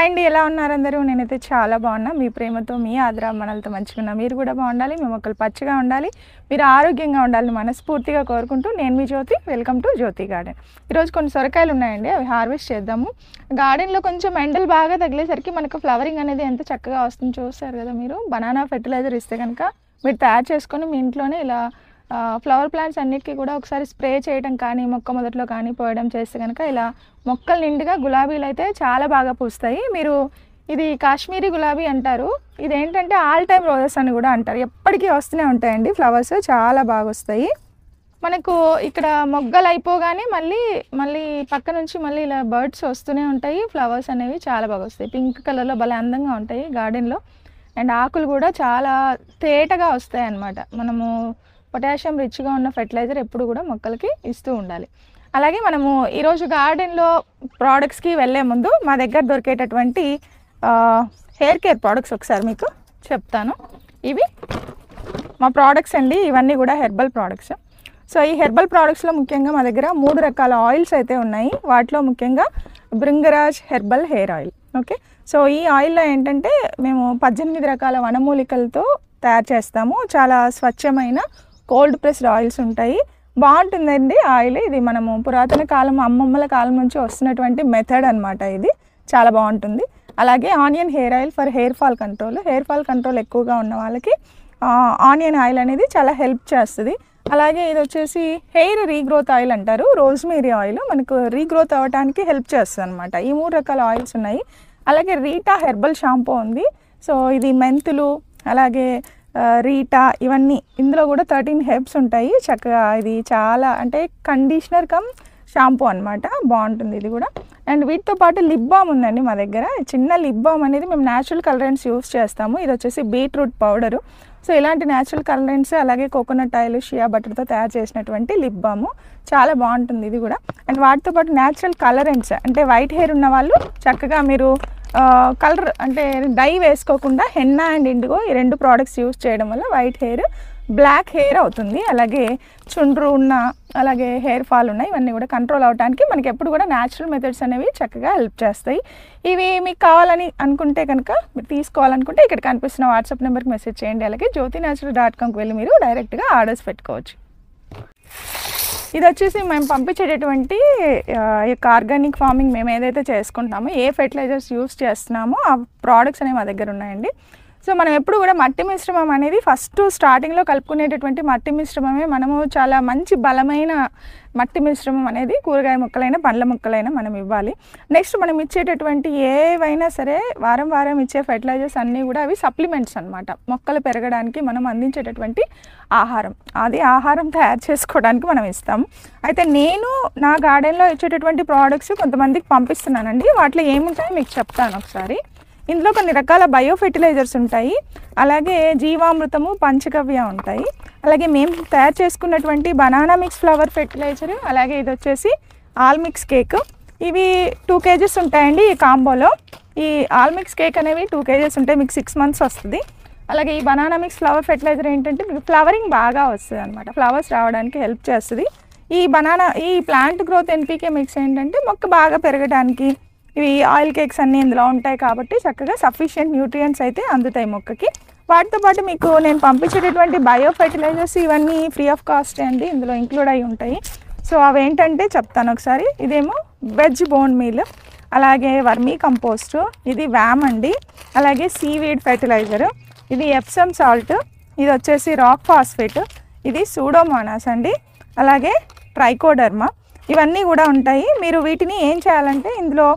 Hi అండి, ఎలా ఉన్నారు అందరూ? నేనైతే చాలా బాగున్నా. మీ ప్రేమతో, మీ ఆదరాభిమానాలతో మంచిగున్నా. మీరు కూడా బాగుండాలి, మీ మొక్కలు పచ్చగా ఉండాలి, మీరు ఆరోగ్యంగా ఉండాలని మనస్ఫూర్తిగా కోరుకుంటూ నేను మీ Jyothi. Welcome to Jyothi garden. ఈరోజు కొన్ని సొరకాయలు ఉన్నాయండి, అవి హార్వెస్ట్ చేద్దాము. గార్డెన్లో కొంచెం ఎండలు బాగా తగిలేసరికి మనకు ఫ్లవరింగ్ అనేది ఎంత చక్కగా వస్తుంది చూస్తారు కదా మీరు. బనానా ఫెర్టిలైజర్ ఇస్తే కనుక మీరు తయారు చేసుకొని మీ ఇంట్లోనే ఇలా ఫ్లవర్ ప్లాంట్స్ అన్నిటికీ కూడా ఒకసారి స్ప్రే చేయడం కానీ, మొక్క మొదట్లో కానీ పోయడం చేస్తే కనుక ఇలా మొక్కలు నిండుగా గులాబీలు అయితే చాలా బాగా పూస్తాయి. మీరు ఇది కాశ్మీరీ గులాబీ అంటారు, ఇదేంటంటే ఆల్ టైమ్ రోజెస్ అని కూడా అంటారు. ఎప్పటికీ వస్తూనే ఉంటాయండి ఫ్లవర్స్, చాలా బాగా వస్తాయి. మనకు ఇక్కడ మొగ్గలు అయిపోగానే మళ్ళీ పక్క నుంచి మళ్ళీ ఇలా బర్డ్స్ వస్తూనే ఉంటాయి. ఫ్లవర్స్ అనేవి చాలా బాగా వస్తాయి, పింక్ కలర్లో భలే అందంగా ఉంటాయి గార్డెన్లో. అండ్ ఆకులు కూడా చాలా తేటగా వస్తాయి అన్నమాట. మనము పొటాషియం రిచ్గా ఉన్న ఫెర్టిలైజర్ ఎప్పుడు కూడా మొక్కలకి ఇస్తూ ఉండాలి. అలాగే మనము ఈరోజు గార్డెన్లో ప్రోడక్ట్స్కి వెళ్ళే ముందు మా దగ్గర దొరికేటటువంటి హెయిర్ కేర్ ప్రోడక్ట్స్ ఒకసారి మీకు చెప్తాను. ఇవి మా ప్రోడక్ట్స్ అండి, ఇవన్నీ కూడా హెర్బల్ ప్రోడక్ట్స్. సో ఈ హెర్బల్ ప్రోడక్ట్స్లో ముఖ్యంగా మా దగ్గర 3 రకాల ఆయిల్స్ అయితే ఉన్నాయి. వాటిలో ముఖ్యంగా Bhringraj herbal hair oil. Okay, so ఈ ఆయిల్లో ఏంటంటే మేము 18 రకాల వనమూలికలతో తయారు చేస్తాము. చాలా స్వచ్ఛమైన కోల్డ్ ప్రెస్డ్ ఆయిల్స్ ఉంటాయి, బాగుంటుందండి ఆయిల్. ఇది మనము పురాతన కాలం అమ్మమ్మల కాలం నుంచి వస్తున్నటువంటి మెథడ్ అనమాట. ఇది చాలా బాగుంటుంది. అలాగే onion hair oil for hair fall control. Hair fall control ఎక్కువగా ఉన్న వాళ్ళకి ఆనియన్ ఆయిల్ అనేది చాలా హెల్ప్ చేస్తుంది. అలాగే ఇది వచ్చేసి హెయిర్ రీగ్రోత్ ఆయిల్ అంటారు, రోజ్మేరీ ఆయిల్ మనకు రీగ్రోత్ అవ్వడానికి హెల్ప్ చేస్తుంది అనమాట. ఈ 3 రకాల ఆయిల్స్ ఉన్నాయి. అలాగే రీటా హెర్బల్ షాంపూ ఉంది. సో ఇది మెంతులు, అలాగే రీటా, ఇవన్నీ ఇందులో కూడా 13 హెర్బ్స్ ఉంటాయి. చక్కగా ఇది చాలా అంటే కండిషనర్ కమ్ షాంపూ అనమాట, బాగుంటుంది ఇది కూడా. అండ్ వీటితో పాటు లిప్ బామ్ ఉందండి మా దగ్గర. చిన్న లిప్ బామ్ అనేది మేము న్యాచురల్ కలరెంట్స్ యూస్ చేస్తాము. ఇది వచ్చేసి బీట్రూట్ పౌడరు. సో ఇలాంటి న్యాచురల్ కలరెంట్స్, అలాగే కోకోనట్ ఆయిల్, షియా బటర్తో తయారు చేసినటువంటి లిప్ బాము చాలా బాగుంటుంది ఇది కూడా. అండ్ వాటితో పాటు న్యాచురల్ కలరెంట్స్ అంటే వైట్ హెయిర్ ఉన్న వాళ్ళు చక్కగా మీరు కలర్ అంటే డై వేసుకోకుండా హెన్నా అండ్ ఇండిగో ఈ 2 ప్రోడక్ట్స్ యూస్ చేయడం వల్ల వైట్ హెయిర్ బ్లాక్ హెయిర్ అవుతుంది. అలాగే చుండ్రు ఉన్న, అలాగే హెయిర్ ఫాల్ ఉన్న, ఇవన్నీ కూడా కంట్రోల్ అవడానికి మనకి ఎప్పుడు కూడా న్యాచురల్ మెథడ్స్ అనేవి చక్కగా హెల్ప్ చేస్తాయి. ఇవి మీకు కావాలని అనుకుంటే కనుక, మీరు తీసుకోవాలనుకుంటే ఇక్కడ కనిపిస్తున్న వాట్సాప్ నెంబర్కి మెసేజ్ చేయండి. అలాగే jyotinatural.comకి వెళ్ళి మీరు డైరెక్ట్గా ఆర్డర్స్ పెట్టుకోవచ్చు. ఇది వచ్చేసి మేము పంపించేటటువంటి యొక్క ఆర్గానిక్ ఫార్మింగ్ మేము ఏదైతే చేసుకుంటామో, ఏ ఫెర్టిలైజర్స్ యూస్ చేస్తున్నామో ఆ ప్రోడక్ట్స్ అనేవి మా దగ్గర ఉన్నాయండి. సో మనం ఎప్పుడు కూడా మట్టి మిశ్రమం అనేది ఫస్ట్ స్టార్టింగ్లో కలుపుకునేటటువంటి మట్టి మిశ్రమమే మనము చాలా మంచి బలమైన మట్టి మిశ్రమం అనేది కూరగాయ మొక్కలైనా పండ్ల మొక్కలైనా మనం ఇవ్వాలి. నెక్స్ట్ మనం ఇచ్చేటటువంటి ఏవైనా సరే వారం వారం ఇచ్చే ఫెర్టిలైజర్స్ అన్నీ కూడా అవి సప్లిమెంట్స్ అనమాట. మొక్కలు పెరగడానికి మనం అందించేటటువంటి ఆహారం, అది ఆహారం తయారు చేసుకోవడానికి మనం ఇస్తాం. అయితే నేను నా గార్డెన్లో ఇచ్చేటటువంటి ప్రోడక్ట్స్ కొంతమందికి పంపిస్తున్నానండి. వాటిలో ఏముంటాయో మీకు చెప్తాను ఒకసారి. ఇందులో కొన్ని రకాల బయో ఫెర్టిలైజర్స్ ఉంటాయి, అలాగే జీవామృతము, పంచగవ్య ఉంటాయి. అలాగే మేము తయారు చేసుకున్నటువంటి బనానా మిక్స్ ఫ్లవర్ ఫెర్టిలైజర్, అలాగే ఇది వచ్చేసి ఆల్ మిక్స్ కేక్. ఇవి 2 kgs ఉంటాయండి ఈ కాంబోలో. ఈ ఆల్ మిక్స్ కేక్ అనేవి 2 kgs ఉంటాయి, మీకు 6 months వస్తుంది. అలాగే ఈ బనానా మిక్స్ ఫ్లవర్ ఫెర్టిలైజర్ ఏంటంటే మీకు ఫ్లవరింగ్ బాగా వస్తుంది అనమాట, ఫ్లవర్స్ రావడానికి హెల్ప్ చేస్తుంది. ఈ ప్లాంట్ గ్రోత్ ఎన్పీకే మిక్స్ ఏంటంటే మొక్క బాగా పెరగడానికి, ఇవి ఆయిల్ కేక్స్ అన్నీ ఇందులో ఉంటాయి కాబట్టి చక్కగా సఫిషియెంట్ న్యూట్రియంట్స్ అయితే అందుతాయి మొక్కకి. వాటితో పాటు మీకు నేను పంపించేటటువంటి బయో ఫెర్టిలైజర్స్ ఇవన్నీ ఫ్రీ ఆఫ్ కాస్ట్ అండి, ఇందులో ఇంక్లూడ్ అయి ఉంటాయి. సో అవి ఏంటంటే చెప్తాను ఒకసారి. ఇదేమో వెజ్ బోన్ మీల్, అలాగే వర్మీ కంపోస్ట్, ఇది వ్యామ్ అండి, అలాగే సీవీడ్ ఫెర్టిలైజర్, ఇది ఎప్సమ్ సాల్ట్, ఇది వచ్చేసి రాక్ ఫాస్ఫేట్, ఇది సూడోమోనాస్ అండి, అలాగే ట్రైకోడర్మా, ఇవన్నీ కూడా ఉంటాయి. మీరు వీటిని ఏం చేయాలంటే ఇందులో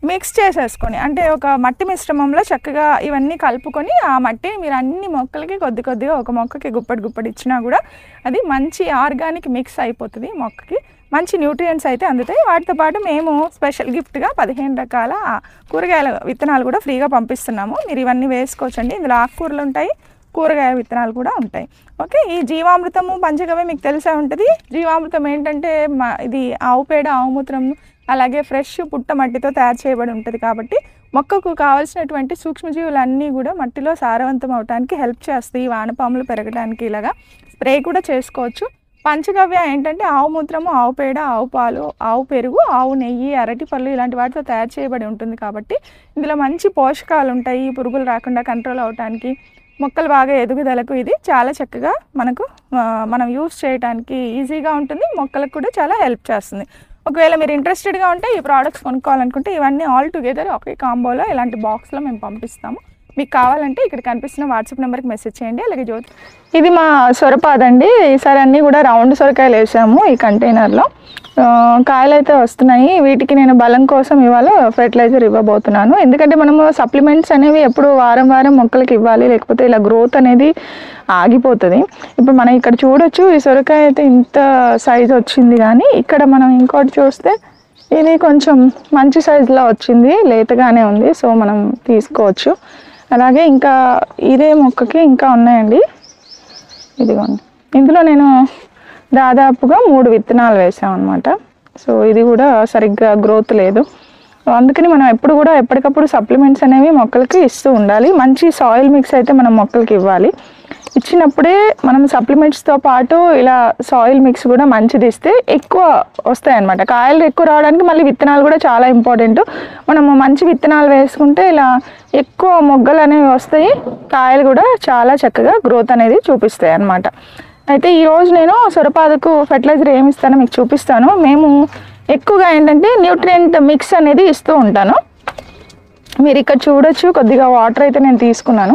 మిక్స్ చేసేసుకొని, అంటే ఒక మట్టి మిశ్రమంలో చక్కగా ఇవన్నీ కలుపుకొని ఆ మట్టిని మీరు అన్ని మొక్కలకి కొద్దిగా ఒక మొక్కకి గుప్పటి ఇచ్చినా కూడా అది మంచి ఆర్గానిక్ మిక్స్ అయిపోతుంది, మొక్కకి మంచి న్యూట్రియంట్స్ అయితే అందుతాయి. వాటితో పాటు మేము స్పెషల్ గిఫ్ట్గా 15 రకాల కూరగాయల విత్తనాలు కూడా ఫ్రీగా పంపిస్తున్నాము. మీరు ఇవన్నీ వేసుకోవచ్చండి. ఇందులో ఆకుకూరలు ఉంటాయి, కూరగాయ విత్తనాలు కూడా ఉంటాయి. ఓకే, ఈ జీవామృతము, పంచగవ్య మీకు తెలిసే ఉంటుంది. జీవామృతం ఏంటంటే ఇది ఆవు పేడ, ఆవు మూత్రం, అలాగే ఫ్రెష్ పుట్ట మట్టితో తయారు చేయబడి ఉంటుంది కాబట్టి మొక్కకు కావాల్సినటువంటి సూక్ష్మజీవులన్నీ కూడా మట్టిలో సారవంతం అవడానికి హెల్ప్ చేస్తాయి. వానపాములు పెరగడానికి ఇలాగా స్ప్రే కూడా చేసుకోవచ్చు. పంచగవ్య ఏంటంటే ఆవు మూత్రము, ఆవు పేడ, ఆవు పాలు, ఆవు పెరుగు, ఆవు నెయ్యి, అరటి పళ్ళు ఇలాంటి వాటితో తయారు చేయబడి ఉంటుంది కాబట్టి ఇందులో మంచి పోషకాలు ఉంటాయి. పురుగులు రాకుండా కంట్రోల్ అవడానికి, మొక్కలు బాగా ఎదుగుదలకు ఇది చాలా చక్కగా మనం యూస్ చేయడానికి ఈజీగా ఉంటుంది. మొక్కలకు కూడా చాలా హెల్ప్ చేస్తుంది. ఒకవేళ మీరు ఇంట్రెస్టెడ్గా ఉంటే ఈ ప్రోడక్ట్స్ కొనుక్కోవాలనుకుంటే ఇవన్నీ ఆల్ టుగెదర్ ఒకే కాంబోలో ఇలాంటి బాక్స్లో మేము పంపిస్తాము. మీకు కావాలంటే ఇక్కడ కనిపిస్తున్న వాట్సాప్ నెంబర్కి మెసేజ్ చేయండి. అలాగే జ్యోతి, ఇది మా సొరపాదండి. ఈసారి అన్నీ కూడా రౌండ్ సొరకాయలు వేసాము ఈ కంటైనర్లో. కాయలు అయితే వస్తున్నాయి. వీటికి నేను బలం కోసం ఇవాళ ఫెర్టిలైజర్ ఇవ్వబోతున్నాను. ఎందుకంటే మనము సప్లిమెంట్స్ అనేవి ఎప్పుడు వారం వారం మొక్కలకి ఇవ్వాలి, లేకపోతే ఇలా గ్రోత్ అనేది ఆగిపోతుంది. ఇప్పుడు మనం ఇక్కడ చూడొచ్చు, ఈ సొరకాయ అయితే ఇంత సైజ్ వచ్చింది. కానీ ఇక్కడ మనం ఇంకోటి చూస్తే ఇది కొంచెం మంచి సైజులో వచ్చింది, లేతగానే ఉంది. సో మనం తీసుకోవచ్చు. అలాగే ఇంకా ఇదే మొక్కకి ఇంకా ఉన్నాయండి. ఇదిగోండి, ఇందులో నేను దాదాపుగా 3 విత్తనాలు వేసాం అనమాట. సో ఇది కూడా సరిగ్గా గ్రోత్ లేదు. అందుకని మనం ఎప్పుడు కూడా ఎప్పటికప్పుడు సప్లిమెంట్స్ అనేవి మొక్కలకి ఇస్తూ ఉండాలి. మంచి సాయిల్ మిక్స్ అయితే మనం మొక్కలకి ఇవ్వాలి. ఇచ్చినప్పుడే మనం సప్లిమెంట్స్తో పాటు ఇలా సాయిల్ మిక్స్ కూడా మంచిది ఇస్తే ఎక్కువ వస్తాయి అన్నమాట. కాయలు ఎక్కువ రావడానికి మళ్ళీ విత్తనాలు కూడా చాలా ఇంపార్టెంట్. మనము మంచి విత్తనాలు వేసుకుంటే ఇలా ఎక్కువ మొగ్గలు అనేవి వస్తాయి, కాయలు కూడా చాలా చక్కగా గ్రోత్ అనేది చూపిస్తాయి అన్నమాట. అయితే ఈరోజు నేను సొరపాదకు ఫెర్టిలైజర్ ఏమి ఇస్తానో మీకు చూపిస్తాను. మేము ఎక్కువగా ఏంటంటే న్యూట్రియంట్ మిక్స్ అనేది ఇస్తూ ఉంటాను. మీరు ఇక్కడ చూడొచ్చు, కొద్దిగా వాటర్ అయితే నేను తీసుకున్నాను.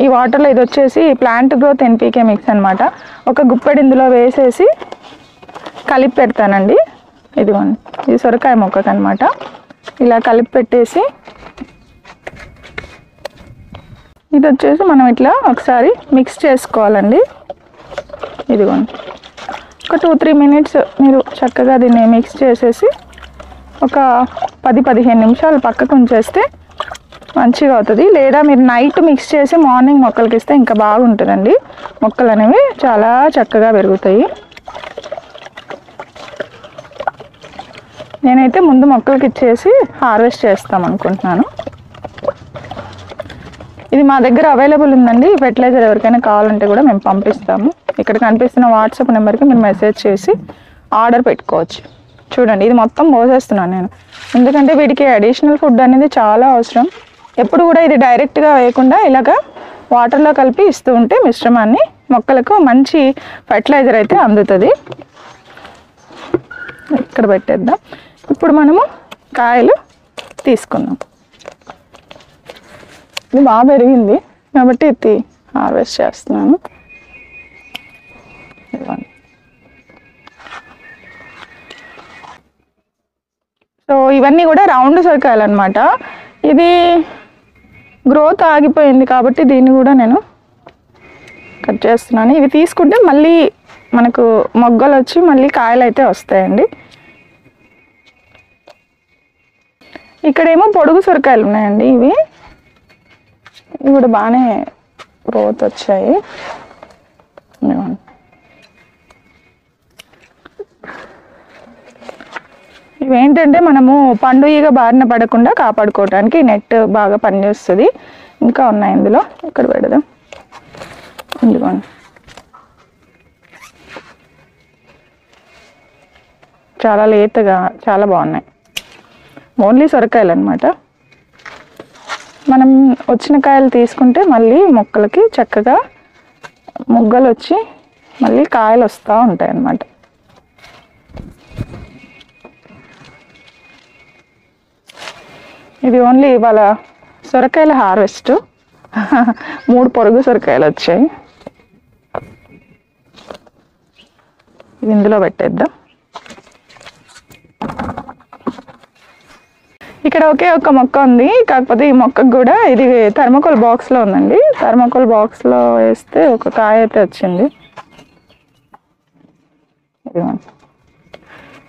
ఈ వాటర్లో ఇది వచ్చేసి ప్లాంట్ గ్రోత్ ఎన్పీకే మిక్స్ అనమాట. ఒక గుప్పెడు ఇందులో వేసేసి కలిపి పెడతానండి. ఇదిగోండి, ఇది సొరకాయ మొక్కకు అనమాట. ఇలా కలిపి పెట్టేసి ఇది వచ్చేసి మనం ఇట్లా ఒకసారి మిక్స్ చేసుకోవాలండి. ఇదిగోండి, ఒక 2-3 మినిట్స్ మీరు చక్కగా దీన్ని మిక్స్ చేసేసి ఒక 10-15 నిమిషాలు పక్కకు ఉంచేస్తే మంచిగా అవుతుంది. లేదా మీరు నైట్ మిక్స్ చేసి మార్నింగ్ మొక్కలకి ఇస్తే ఇంకా బాగుంటుందండి. మొక్కలు అనేవి చాలా చక్కగా పెరుగుతాయి. నేనైతే ముందు మొక్కలకి ఇచ్చేసి హార్వెస్ట్ చేస్తాం అనుకుంటున్నాను. ఇది మా దగ్గర అవైలబుల్ ఉందండి. ఫెర్టిలైజర్ ఎవరికైనా కావాలంటే కూడా మేము పంపిస్తాము. ఇక్కడ కనిపిస్తున్న వాట్సాప్ నెంబర్కి మీరు మెసేజ్ చేసి ఆర్డర్ పెట్టుకోవచ్చు. చూడండి, ఇది మొత్తం పోసేస్తున్నాను నేను, ఎందుకంటే వీటికి అడిషనల్ ఫుడ్ అనేది చాలా అవసరం. ఎప్పుడు కూడా ఇది డైరెక్ట్గా వేయకుండా ఇలాగా వాటర్లో కలిపి ఇస్తూ ఉంటే మిశ్రమాన్ని మొక్కలకు మంచి ఫెర్టిలైజర్ అయితే అందుతుంది. ఇక్కడ పెట్టేద్దాం. ఇప్పుడు మనము కాయలు తీసుకుందాం. ఇది బాగా పెరిగింది కాబట్టి ఇది హార్వెస్ట్ చేస్తున్నాను. సో ఇవన్నీ కూడా రౌండ్ సొరకాయలు అనమాట. ఇది గ్రోత్ ఆగిపోయింది కాబట్టి దీన్ని కూడా నేను కట్ చేస్తున్నాను. ఇవి తీసుకుంటే మళ్ళీ మనకు మొగ్గలు వచ్చి మళ్ళీ కాయలు అయితే వస్తాయండి. ఇక్కడేమో పొడుగు సొరకాయలు ఉన్నాయండి. ఇవి కూడా బాగానే గ్రోత్ వచ్చాయి. ఇవేంటంటే మనము పండు ఈగ బారిన పడకుండా కాపాడుకోవడానికి నెట్ బాగా పనిచేస్తుంది. ఇంకా ఉన్నాయి ఇందులో, ఇక్కడ పెడదాం. ఇదిగోండి, చాలా లేతగా చాలా బాగున్నాయి. ఓన్లీ సొరకాయలు అనమాట. మనం వచ్చిన కాయలు తీసుకుంటే మళ్ళీ మొక్కలకి చక్కగా మొగ్గలు వచ్చి మళ్ళీ కాయలు వస్తూ ఉంటాయి అన్నమాట. ఇది ఓన్లీ ఇవాళ సొరకాయల హార్వెస్ట్. 3 పొరుగు సొరకాయలు వచ్చాయి. ఇది ఇందులో పెట్టేద్దాం. ఇక్కడ ఒకే ఒక మొక్క ఉంది, కాకపోతే ఈ మొక్కకు కూడా ఇది థర్మోకోల్ బాక్స్లో ఉందండి. థర్మోకోల్ బాక్స్లో వేస్తే ఒక కాయ అయితే వచ్చింది.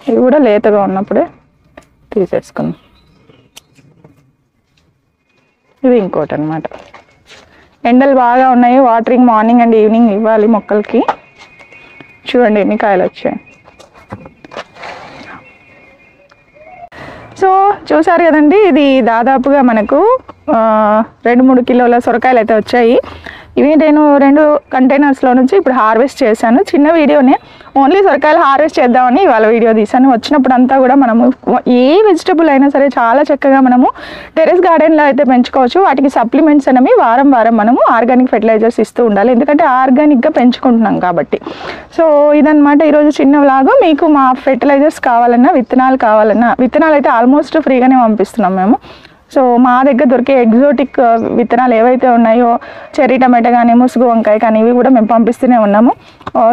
ఇది కూడా లేతగా ఉన్నప్పుడే తీసేసుకుందాం. ఇది ఇంకోటి అనమాట. ఎండలు బాగా ఉన్నాయి, వాటరింగ్ మార్నింగ్ అండ్ ఈవినింగ్ ఇవ్వాలి మొక్కలకి. చూడండి ఎన్ని కాయలు వచ్చాయి. సో చూసారు కదండి, ఇది దాదాపుగా మనకు 2-3 కిలోల సొరకాయలు అయితే వచ్చాయి. ఇవి నేను 2 కంటైనర్స్లో నుంచి ఇప్పుడు హార్వెస్ట్ చేశాను. చిన్న వీడియోనే, ఓన్లీ సొరకాయలు హార్వెస్ట్ చేద్దామని ఇవాళ వీడియో తీసాను. వచ్చినప్పుడు అంతా కూడా మనము ఏ వెజిటబుల్ అయినా సరే చాలా చక్కగా మనము టెరెస్ గార్డెన్లో అయితే పెంచుకోవచ్చు. వాటికి సప్లిమెంట్స్ అనేవి వారం వారం మనము ఆర్గానిక్ ఫెర్టిలైజర్స్ ఇస్తూ ఉండాలి, ఎందుకంటే ఆర్గానిక్గా పెంచుకుంటున్నాం కాబట్టి. సో ఇదనమాట ఈరోజు చిన్న వ్లాగ్. మీకు మా ఫెర్టిలైజర్స్ కావాలన్నా, విత్తనాలు కావాలన్నా, విత్తనాలు అయితే ఆల్మోస్ట్ ఫ్రీగానే పంపిస్తున్నాం మేము. సో మా దగ్గర దొరికే ఎగ్జోటిక్ విత్తనాలు ఏవైతే ఉన్నాయో, చెర్రీ టమాటా కానీ, ముసుగు వంకాయ కానీ, ఇవి కూడా మేము పంపిస్తూనే ఉన్నాము.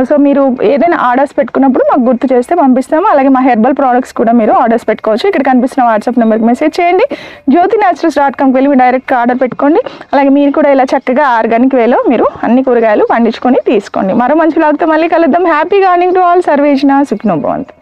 సో మీరు ఏదైనా ఆర్డర్స్ పెట్టుకున్నప్పుడు మాకు గుర్తు చేస్తే పంపిస్తాము. అలాగే మా హెర్బల్ ప్రోడక్ట్స్ కూడా మీరు ఆర్డర్స్ పెట్టుకోవచ్చు. ఇక్కడ కనిపిస్తున్న వాట్సాప్ నెంబర్కి మెసేజ్ చేయండి. jyothinaturals.comకి వెళ్ళి మీరు డైరెక్ట్గా ఆర్డర్ పెట్టుకోండి. అలాగే మీరు కూడా ఇలా చక్కగా ఆర్గానిక్ వేలో మీరు అన్ని కూరగాయలు పండించుకొని తీసుకోండి. మరో మంచి వ్లాగ్తో మళ్ళీ కలుద్దాం. Happy gardening to all. సర్వేజన సుఖినో భవంతు.